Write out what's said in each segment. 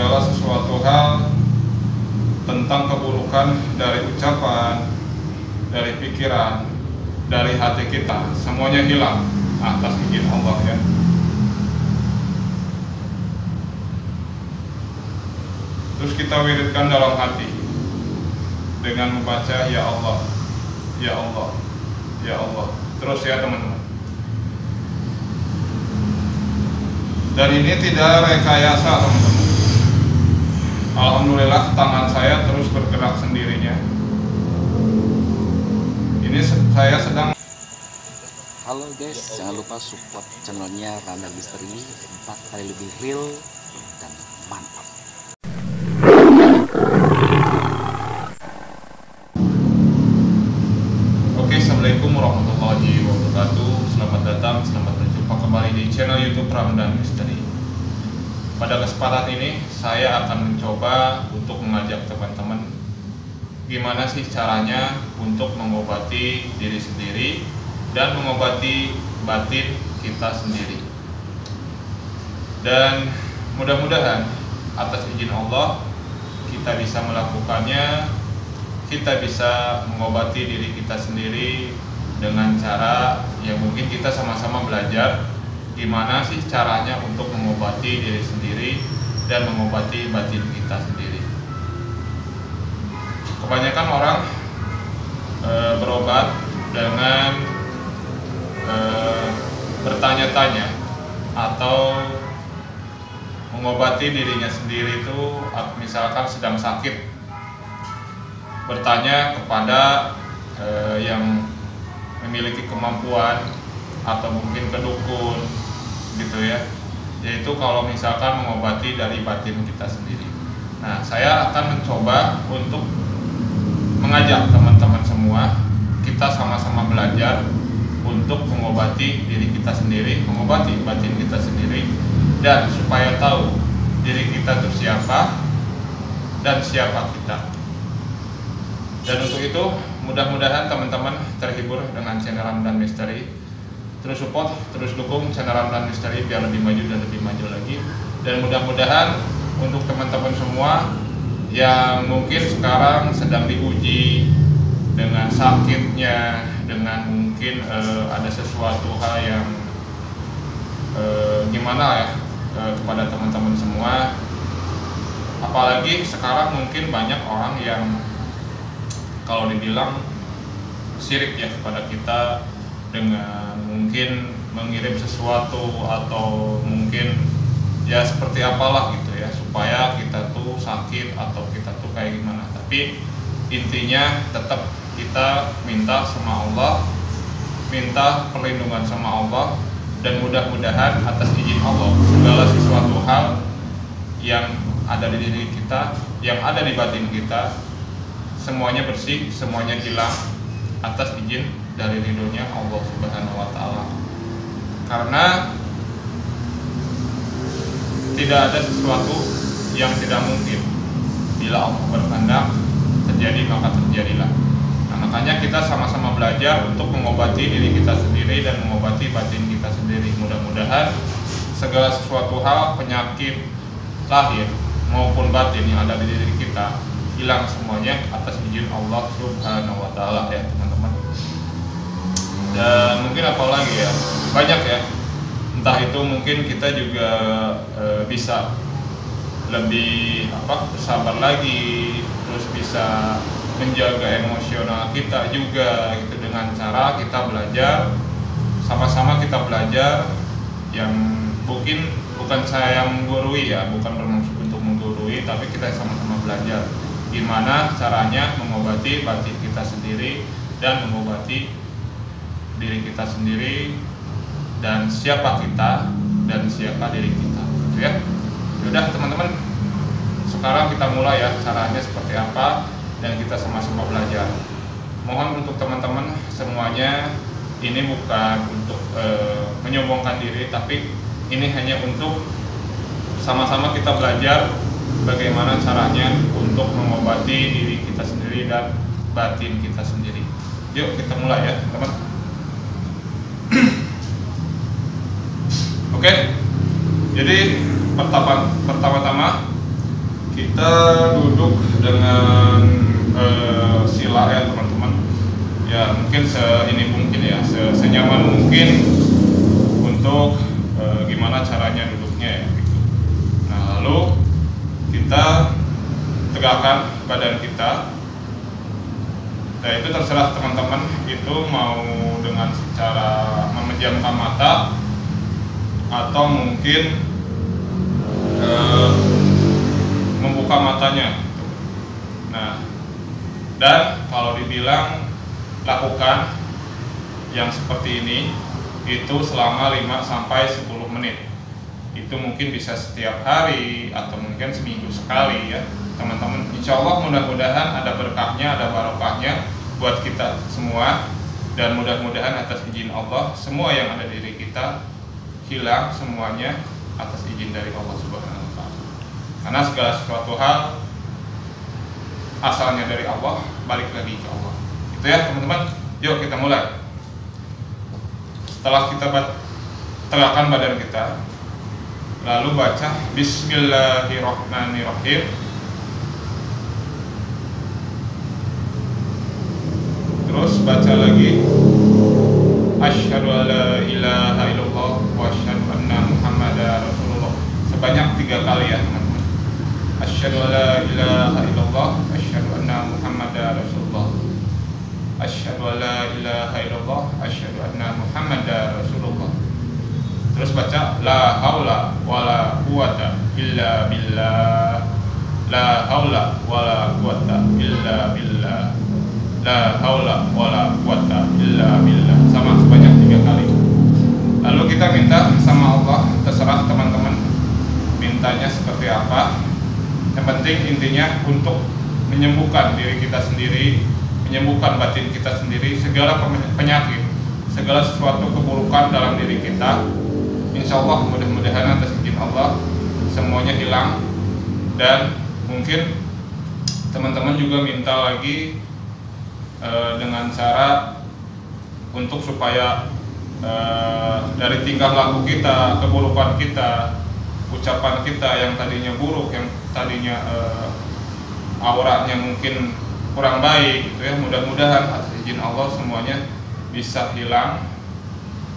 segala sesuatu hal tentang keburukan dari ucapan, dari pikiran, dari hati kita, semuanya hilang atas izin Allah ya. Terus kita wiridkan dalam hati dengan membaca ya Allah, ya Allah, ya Allah. Terus ya teman-teman. Dan ini tidak rekayasa teman-teman. Alhamdulillah tangan saya terus bergerak sendirinya. Ini saya sedang. Halo guys, jangan lupa support channelnya Ramdan Misteri 4 kali lebih real dan mantap. Oke, assalamualaikum warahmatullahi wabarakatuh. Selamat datang, selamat berjumpa kembali di channel YouTube Ramdan Misteri. Pada kesempatan ini saya akan mencoba untuk mengajak teman-teman gimana sih caranya untuk mengobati diri sendiri dan mengobati batin kita sendiri. Dan mudah-mudahan atas izin Allah kita bisa melakukannya, kita bisa mengobati diri kita sendiri dengan cara yang mungkin kita sama-sama belajar gimana sih caranya untuk mengobati diri sendiri dan mengobati batin kita sendiri. Kebanyakan orang berobat dengan bertanya-tanya atau mengobati dirinya sendiri itu misalkan sedang sakit, bertanya kepada yang memiliki kemampuan atau mungkin ke dukun gitu ya, yaitu kalau misalkan mengobati dari batin kita sendiri. Nah, saya akan mencoba untuk mengajak teman-teman semua kita sama-sama belajar untuk mengobati diri kita sendiri, mengobati batin kita sendiri, dan supaya tahu diri kita itu siapa dan siapa kita. Dan untuk itu mudah-mudahan teman-teman terhibur dengan channel Ramdan Misteri. Terus support, terus dukung channel Ramdan Misteri biar lebih maju dan lebih maju lagi. Dan mudah-mudahan untuk teman-teman semua yang mungkin sekarang sedang diuji dengan sakitnya, dengan mungkin ada sesuatu hal yang gimana ya kepada teman-teman semua. Apalagi sekarang mungkin banyak orang yang kalau dibilang syirik ya kepada kita dengan mungkin mengirim sesuatu atau mungkin ya seperti apalah gitu ya supaya kita tuh sakit atau kita tuh kayak gimana. Tapi intinya tetap kita minta sama Allah, minta perlindungan sama Allah, dan mudah-mudahan atas izin Allah segala sesuatu hal yang ada di diri kita, yang ada di batin kita, semuanya bersih, semuanya hilang atas izin dari ridhonya Allah Subhanahu wa Ta'ala. Karena tidak ada sesuatu yang tidak mungkin. Bila Allah berkehendak terjadi maka terjadilah. Nah, makanya kita sama-sama belajar untuk mengobati diri kita sendiri dan mengobati batin kita sendiri. Mudah-mudahan segala sesuatu hal, penyakit lahir maupun batin yang ada di diri kita hilang semuanya atas izin Allah Subhanahu wa Ta'ala ya teman-teman. Dan mungkin apalagi ya, banyak ya, entah itu mungkin kita juga bisa lebih bersabar lagi, terus bisa menjaga emosional kita juga gitu dengan cara kita belajar, sama-sama kita belajar, yang mungkin bukan saya yang menggurui ya, bukan bermaksud untuk menggurui, tapi kita sama-sama belajar gimana caranya mengobati batin kita sendiri dan mengobati diri kita sendiri, dan siapa kita dan siapa diri kita gitu ya. Yaudah teman-teman, sekarang kita mulai ya caranya seperti apa, dan kita sama-sama belajar. Mohon untuk teman-teman semuanya, ini bukan untuk menyombongkan diri, tapi ini hanya untuk sama-sama kita belajar bagaimana caranya untuk mengobati diri kita sendiri dan batin kita sendiri. Yuk kita mulai ya teman-teman. Oke, jadi pertama-tama kita duduk dengan sila ya teman-teman. Ya mungkin senyaman mungkin untuk gimana caranya duduknya ya gitu. Nah lalu kita tegakkan badan kita. Nah itu terserah teman-teman, itu mau dengan cara memejamkan mata atau mungkin membuka matanya. Nah, dan kalau dibilang lakukan yang seperti ini itu selama 5-10 menit. Itu mungkin bisa setiap hari atau mungkin seminggu sekali ya teman-teman. Insya Allah mudah-mudahan ada berkahnya, ada barokahnya buat kita semua, dan mudah-mudahan atas izin Allah semua yang ada di diri kita hilang semuanya atas izin dari Allah Subhanahu wa Ta'ala. Karena segala sesuatu hal asalnya dari Allah, balik lagi ke Allah. Itu ya teman-teman. Yuk kita mulai. Setelah kita tegakkan badan kita, lalu baca Bismillahirrahmanirrahim. Terus baca lagi Asyhadu alla ilaha illallah wa asyhadu anna Muhammadar Rasulullah sebanyak 3 kali ya teman-teman. Asyhadu alla ilaha illallah wa asyhadu anna Muhammadar Rasulullah. Asyhadu alla ilaha illallah wa asyhadu anna Muhammadar Rasulullah. Terus baca la haula wala quwata illa billah. La haula wala quwata illa billah. La haula wala quwata illa billah. Sama sebanyak 3 kali. Lalu kita minta sama Allah, terserah teman-teman mintanya seperti apa. Yang penting intinya untuk menyembuhkan diri kita sendiri, menyembuhkan batin kita sendiri, segala penyakit, segala sesuatu keburukan dalam diri kita. Insya Allah mudah-mudahan atas izin Allah semuanya hilang. Dan mungkin teman-teman juga minta lagi dengan cara untuk supaya dari tingkah laku kita, keburukan kita, ucapan kita yang tadinya buruk, yang tadinya auranya mungkin kurang baik gitu ya, mudah-mudahan atas izin Allah semuanya bisa hilang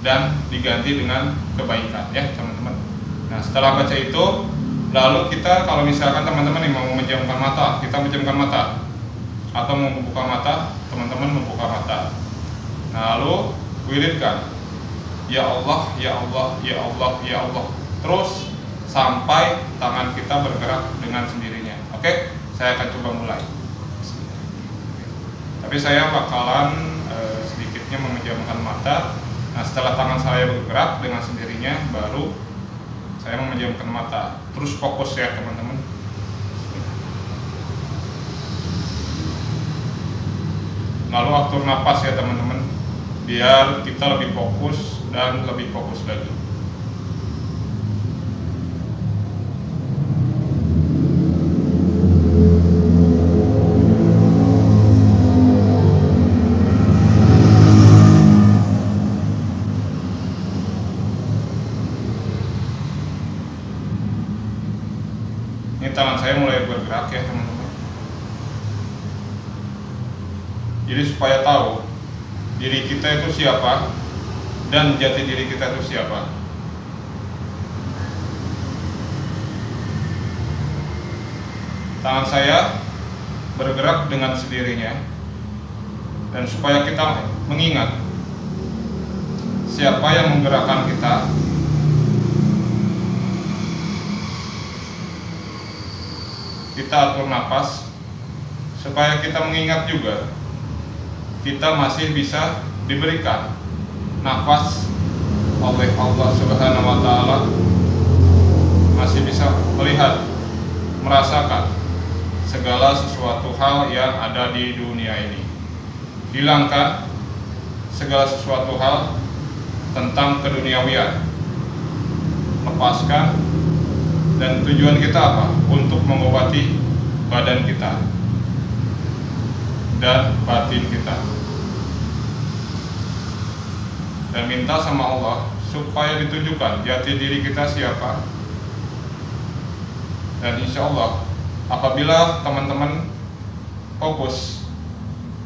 dan diganti dengan kebaikan ya teman-teman. Nah setelah baca itu, lalu kita kalau misalkan teman-teman yang mau memejamkan mata, kita memejamkan mata, atau mau membuka mata, teman-teman membuka mata. Nah lalu wiridkan ya Allah, ya Allah, ya Allah, ya Allah, terus sampai tangan kita bergerak dengan sendirinya. Oke, saya akan coba mulai. Tapi saya bakalan sedikitnya memejamkan mata. Nah setelah tangan saya bergerak dengan sendirinya, baru saya memejamkan mata. Terus fokus ya teman-teman. Lalu atur napas ya teman-teman, biar kita lebih fokus dan lebih fokus lagi. Ini tangan saya mulai bergerak ya teman-teman. Jadi supaya tahu diri kita itu siapa dan jati diri kita itu siapa. Tangan saya bergerak dengan sendirinya, dan supaya kita mengingat siapa yang menggerakkan kita, kita atur napas supaya kita mengingat juga kita masih bisa diberikan nafas oleh Allah Subhanahu wa Ta'ala, masih bisa melihat, merasakan segala sesuatu hal yang ada di dunia ini. Hilangkan segala sesuatu hal tentang keduniawian, lepaskan. Dan tujuan kita apa? Untuk mengobati badan kita dan batin kita, dan minta sama Allah supaya ditunjukkan jati diri kita siapa. Dan insya Allah apabila teman-teman fokus,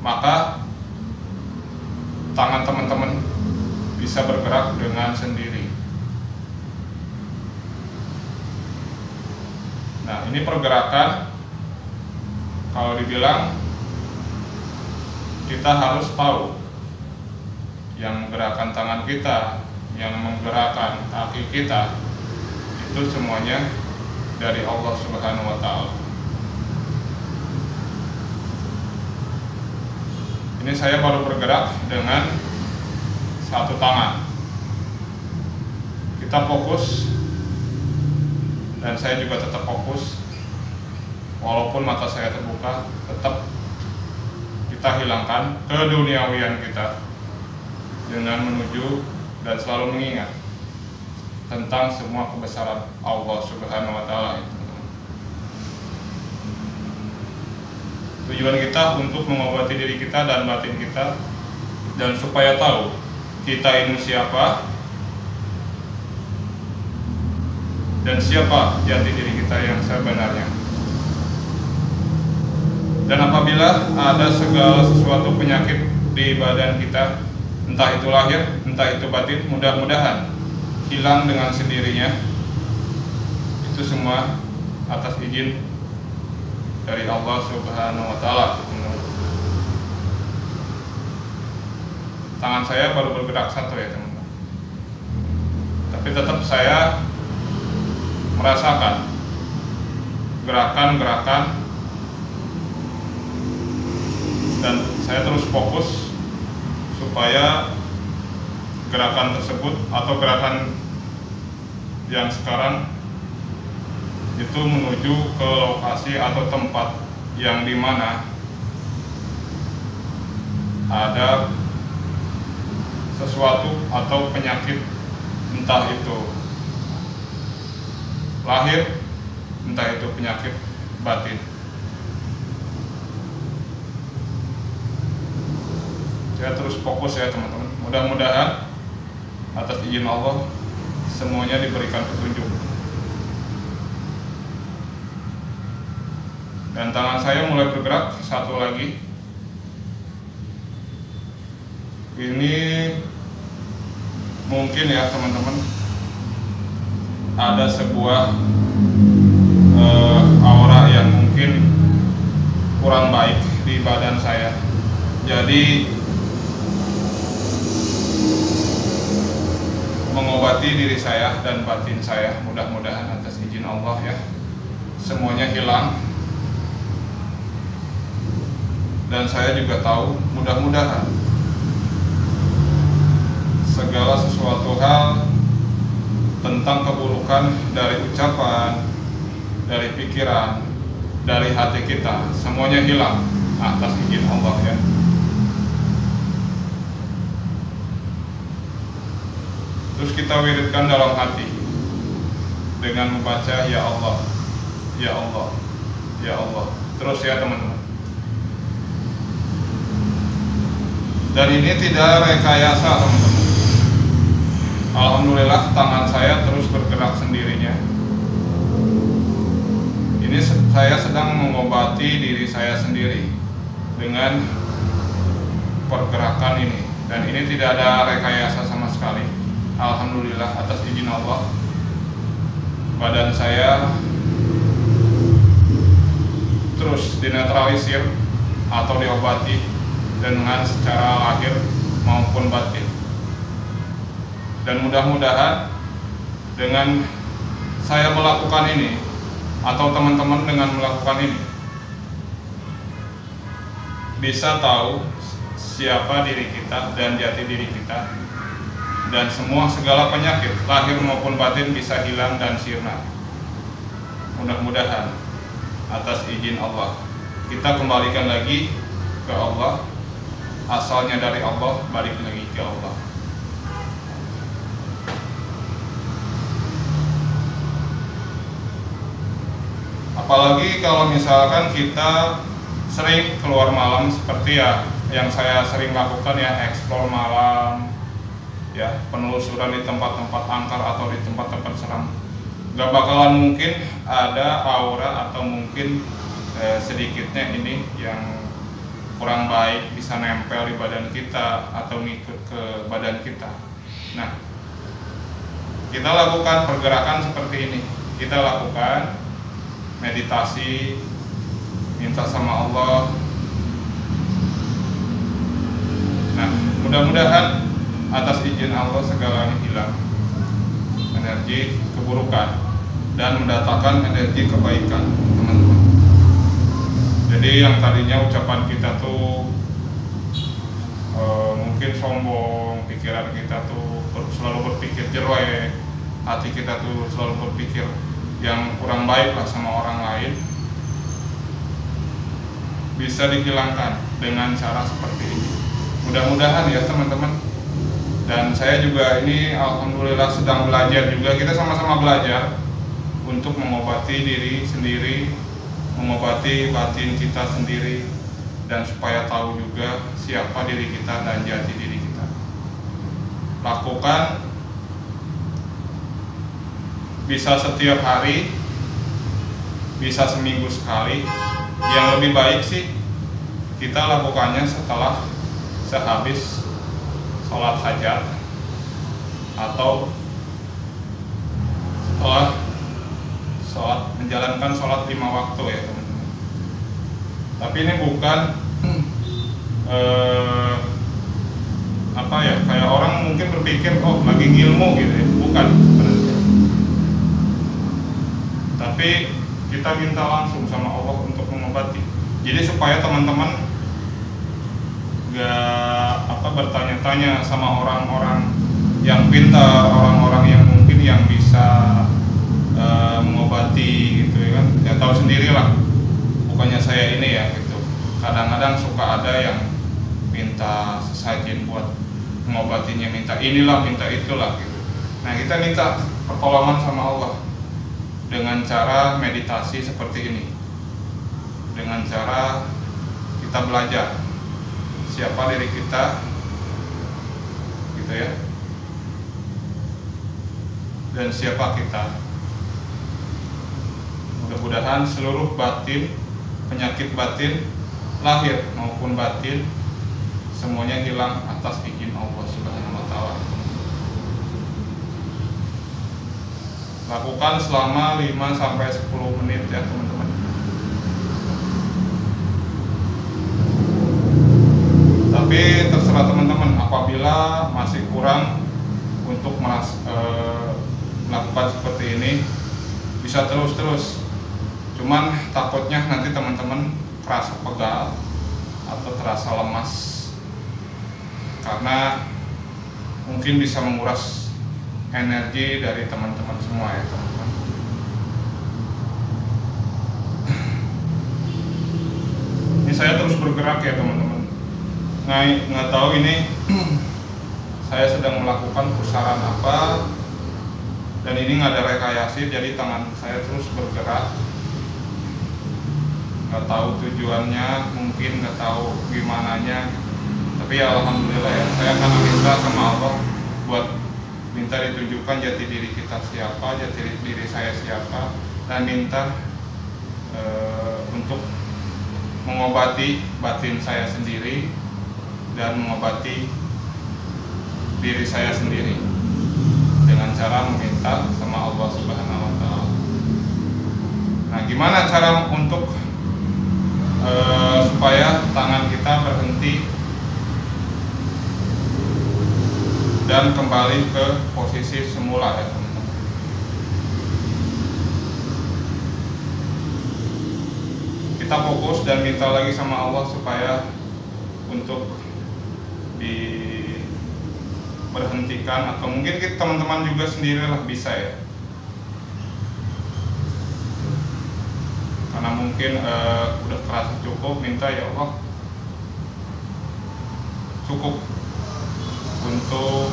maka tangan teman-teman bisa bergerak dengan sendiri. Nah, ini pergerakan, kalau dibilang kita harus tahu yang menggerakkan tangan kita, yang menggerakkan kaki kita, itu semuanya dari Allah Subhanahu wa Ta'ala. Ini saya baru bergerak dengan satu tangan. Kita fokus, dan saya juga tetap fokus. Walaupun mata saya terbuka, tetap kita hilangkan keduniawian kita dengan menuju dan selalu mengingat tentang semua kebesaran Allah Subhanahu wa Ta'ala itu. Tujuan kita untuk mengobati diri kita dan batin kita, dan supaya tahu kita ini siapa dan siapa jati diri kita yang sebenarnya. Dan apabila ada segala sesuatu penyakit di badan kita, entah itu lahir, entah itu batin, mudah-mudahan hilang dengan sendirinya. Itu semua atas izin dari Allah Subhanahu wa Ta'ala. Tangan saya baru bergerak satu ya teman-teman, tapi tetap saya merasakan gerakan-gerakan, dan saya terus fokus supaya gerakan tersebut atau gerakan yang sekarang itu menuju ke lokasi atau tempat yang dimana ada sesuatu atau penyakit, entah itu lahir, entah itu penyakit batin. Saya terus fokus ya teman-teman. Mudah-mudahan atas izin Allah semuanya diberikan petunjuk. Dan tangan saya mulai bergerak satu lagi. Ini mungkin ya teman-teman, ada sebuah aura yang mungkin kurang baik di badan saya. Jadi mengobati diri saya dan batin saya, mudah-mudahan atas izin Allah ya semuanya hilang. Dan saya juga tahu, mudah-mudahan segala sesuatu hal tentang keburukan dari ucapan, dari pikiran, dari hati kita, semuanya hilang atas izin Allah ya. Terus kita wiridkan dalam hati dengan membaca ya Allah, ya Allah, ya Allah. Terus ya teman-teman. Dan ini tidak rekayasa teman-teman. Alhamdulillah tangan saya terus bergerak sendirinya. Ini saya sedang mengobati diri saya sendiri dengan pergerakan ini. Dan ini tidak ada rekayasa sama sekali. Alhamdulillah atas izin Allah, badan saya terus dinetralisir atau diobati dengan secara lahir maupun batin. Dan mudah-mudahan dengan saya melakukan ini atau teman-teman dengan melakukan ini bisa tahu siapa diri kita dan jati diri kita, dan semua segala penyakit lahir maupun batin bisa hilang dan sirna. Mudah-mudahan atas izin Allah kita kembalikan lagi ke Allah, asalnya dari Allah, balik lagi ke Allah. Apalagi kalau misalkan kita sering keluar malam seperti ya yang saya sering lakukan ya, eksplor malam ya, penelusuran di tempat-tempat angker atau di tempat-tempat seram. nggak bakalan mungkin ada aura atau mungkin sedikitnya ini yang kurang baik bisa nempel di badan kita atau ngikut ke badan kita. Nah, kita lakukan pergerakan seperti ini. Kita lakukan meditasi, minta sama Allah. Nah, mudah-mudahan atas izin Allah segalanya hilang, energi keburukan, dan mendatangkan energi kebaikan, teman-teman. Jadi yang tadinya ucapan kita tuh mungkin sombong, pikiran kita tuh selalu berpikir jelek, hati kita tuh selalu berpikir yang kurang baik lah sama orang lain, bisa dihilangkan dengan cara seperti ini. Mudah-mudahan ya teman-teman. Dan saya juga ini alhamdulillah sedang belajar juga, kita sama-sama belajar untuk mengobati diri sendiri, mengobati batin kita sendiri, dan supaya tahu juga siapa diri kita dan jati diri kita. Lakukan bisa setiap hari, bisa seminggu sekali. Yang lebih baik sih kita lakukannya setelah sehabis sholat hajat atau setelah menjalankan sholat 5 waktu ya teman-teman. Tapi ini bukan apa ya, kayak orang mungkin berpikir oh lagi ngilmu gitu ya, bukan sebenarnya. Tapi kita minta langsung sama Allah untuk mengobati. Jadi supaya teman-teman gak bertanya-tanya sama orang-orang yang pintar, orang-orang yang mungkin yang bisa mengobati gitu ya kan. Ya tahu sendirilah, bukannya saya ini ya gitu. Kadang-kadang suka ada yang minta sesajen buat mengobatinya, minta inilah, minta itulah gitu. Nah, kita minta pertolongan sama Allah dengan cara meditasi seperti ini, dengan cara kita belajar siapa diri kita gitu ya, dan siapa kita. Mudah-mudahan seluruh batin, penyakit batin lahir maupun batin, semuanya hilang atas izin Allah Subhanahu wa Ta'ala. Lakukan selama 5-10 menit ya teman-teman. Tapi terserah teman-teman, apabila masih kurang untuk melakukan seperti ini, bisa terus-terus. Cuman takutnya nanti teman-teman terasa pegal atau terasa lemas, karena mungkin bisa menguras energi dari teman-teman semua ya teman-teman. Ini saya terus bergerak ya teman-teman. Nggak tahu ini saya sedang melakukan pusaran apa, dan ini nggak ada rekayasa, jadi tangan saya terus bergerak. Nggak tahu tujuannya, mungkin nggak tahu gimananya, tapi ya alhamdulillah ya, saya akan minta sama Allah buat minta ditunjukkan jati diri kita siapa, jati diri saya siapa, dan minta untuk mengobati batin saya sendiri dan mengobati diri saya sendiri dengan cara meminta sama Allah Subhanahu wa Ta'ala. Nah, gimana cara untuk supaya tangan kita berhenti dan kembali ke posisi semula ya teman-teman. Kita fokus dan minta lagi sama Allah supaya untuk diberhentikan, atau mungkin kita teman-teman juga sendirilah bisa ya, karena mungkin udah terasa cukup, minta ya Allah cukup untuk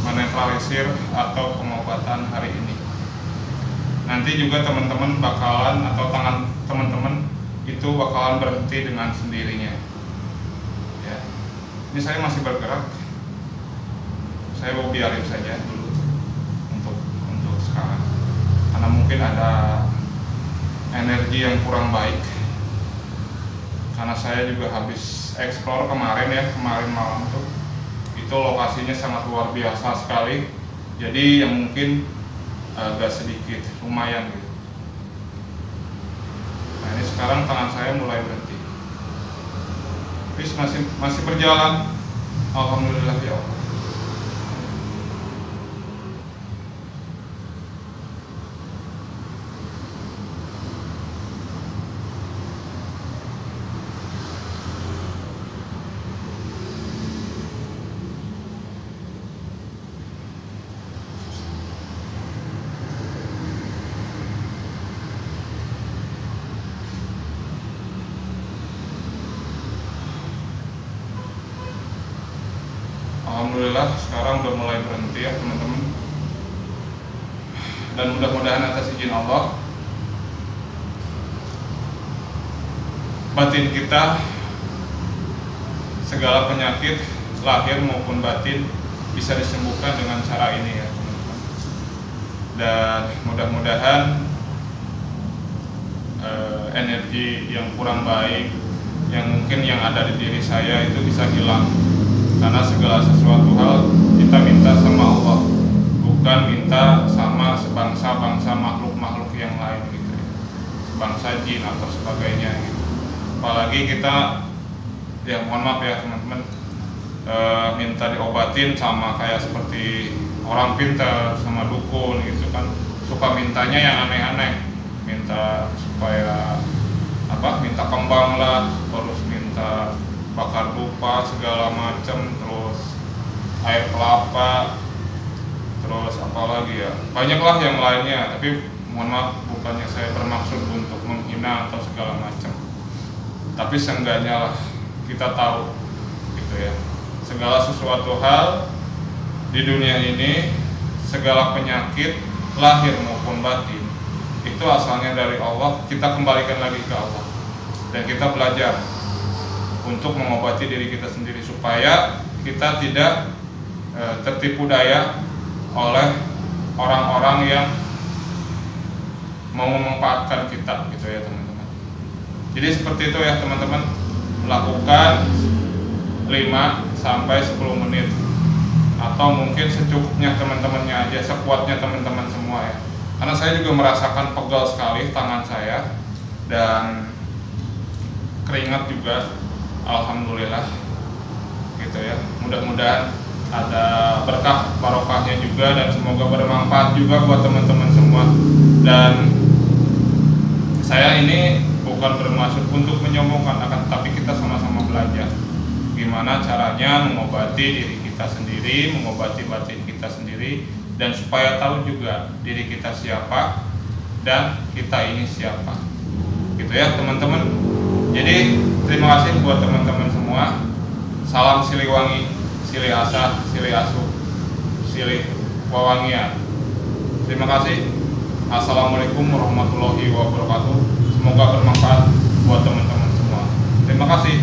menetralisir atau pengobatan hari ini. Nanti juga teman-teman bakalan, atau tangan teman-teman itu bakalan berhenti dengan sendirinya ya. Ini saya masih bergerak, saya mau biarin saja dulu untuk sekarang. karena mungkin ada energi yang kurang baik. Karena saya juga habis explore kemarin malam tuh, itu lokasinya sangat luar biasa sekali. Jadi yang mungkin agak sedikit lumayan gitu. Nah ini sekarang tangan saya mulai berhenti. Tapi masih berjalan. Alhamdulillah ya Allah. Alhamdulillah sekarang udah mulai berhenti ya teman-teman. Dan mudah-mudahan atas izin Allah batin kita, segala penyakit lahir maupun batin bisa disembuhkan dengan cara ini ya teman-teman. Dan mudah-mudahan energi yang kurang baik yang mungkin yang ada di diri saya itu bisa hilang. Karena segala sesuatu hal kita minta sama Allah, bukan minta sama sebangsa-bangsa makhluk-makhluk yang lain gitu ya, sebangsa jin atau sebagainya gitu. Apalagi kita, ya mohon maaf ya teman-teman, minta diobatin sama kayak seperti orang pintar sama dukun gitu kan, suka mintanya yang aneh-aneh, minta supaya minta kembang lah, terus minta bakar dupa segala macam, terus air kelapa, terus apalagi ya, banyaklah yang lainnya. Tapi mohon maaf, bukannya saya bermaksud untuk menghina atau segala macam, tapi seenggaknya lah kita tahu gitu ya, segala sesuatu hal di dunia ini, segala penyakit lahir maupun batin itu asalnya dari Allah. Kita kembalikan lagi ke Allah dan kita belajar untuk mengobati diri kita sendiri supaya kita tidak tertipu daya oleh orang-orang yang mau memanfaatkan kita gitu ya teman-teman. Jadi seperti itu ya teman-teman, melakukan 5 sampai 10 menit atau mungkin secukupnya teman-temannya aja, sekuatnya teman-teman semua ya. Karena saya juga merasakan pegal sekali tangan saya dan keringat juga. Alhamdulillah gitu ya, mudah-mudahan ada berkah barokahnya juga dan semoga bermanfaat juga buat teman-teman semua. Dan saya ini bukan bermaksud untuk menyombongkan, akan tapi kita sama-sama belajar gimana caranya mengobati diri kita sendiri, mengobati batin kita sendiri, dan supaya tahu juga diri kita siapa dan kita ini siapa gitu ya teman-teman. Jadi terima kasih buat teman-teman semua. Salam Siliwangi, Sili Asah, Sili Asuh, Sili Wawangian. Terima kasih. Assalamualaikum warahmatullahi wabarakatuh. Semoga bermanfaat buat teman-teman semua. Terima kasih.